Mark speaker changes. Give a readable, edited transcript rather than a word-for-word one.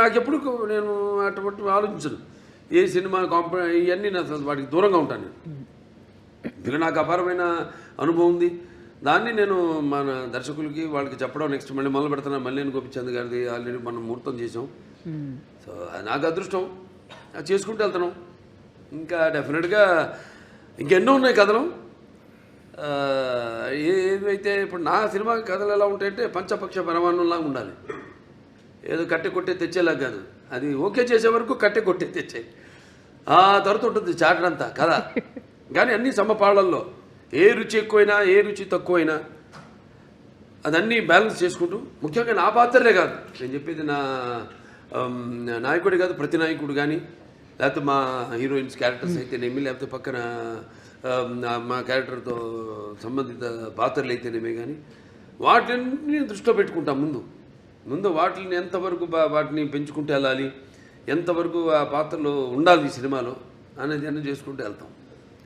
Speaker 1: నాకెప్పుడు నేను అటువంటి ఆలోచించను. ఏ సినిమా ఇవన్నీ నా వాటికి దూరంగా ఉంటాను నేను. ఇలా నాకు అపారమైన అనుభవం ఉంది. దాన్ని నేను మన దర్శకులకి వాళ్ళకి చెప్పడం, నెక్స్ట్ మళ్ళీ మొదలు పెడుతున్నా. మల్లేని గోపిచంద్ గారిది ఆల్రెడీ మనం ముహూర్తం చేసాం. సో అది నాకు అదృష్టం, అది చేసుకుంటూ వెళ్తున్నాం. ఇంకా డెఫినెట్గా ఇంకెన్నో ఉన్నాయి కథలు. ఏవైతే ఇప్పుడు నా సినిమా కథలు ఎలా ఉంటాయంటే పంచపక్ష పరమాన్నంలాగా ఉండాలి. ఏదో కట్టె కొట్టే తెచ్చేలా కాదు, అది ఓకే చేసే వరకు కట్టె కొట్టే తెచ్చే ఆ తర్వాత ఉంటుంది చాటడంతా కథ. కానీ అన్ని సమపాళ్ళల్లో ఏ రుచి ఎక్కువైనా ఏ రుచి తక్కువైనా అదన్నీ బ్యాలెన్స్ చేసుకుంటూ, ముఖ్యంగా నా పాత్రలే కాదు నేను చెప్పేది, నా నాయకుడే కాదు, ప్రతి నాయకుడు కానీ, లేకపోతే మా హీరోయిన్స్ క్యారెక్టర్స్ అయితేనేమి, లేకపోతే పక్కన మా క్యారెక్టర్తో సంబంధిత పాత్రలు అయితేనేమే కానీ వాటిని దృష్టిలో పెట్టుకుంటాం. ముందు వాటిని ఎంతవరకు వాటిని పెంచుకుంటూ వెళ్ళాలి, ఎంతవరకు ఆ పాత్రలో ఉండాలి ఈ సినిమాలో అనేది అన్నీ చేసుకుంటూ వెళ్తాం.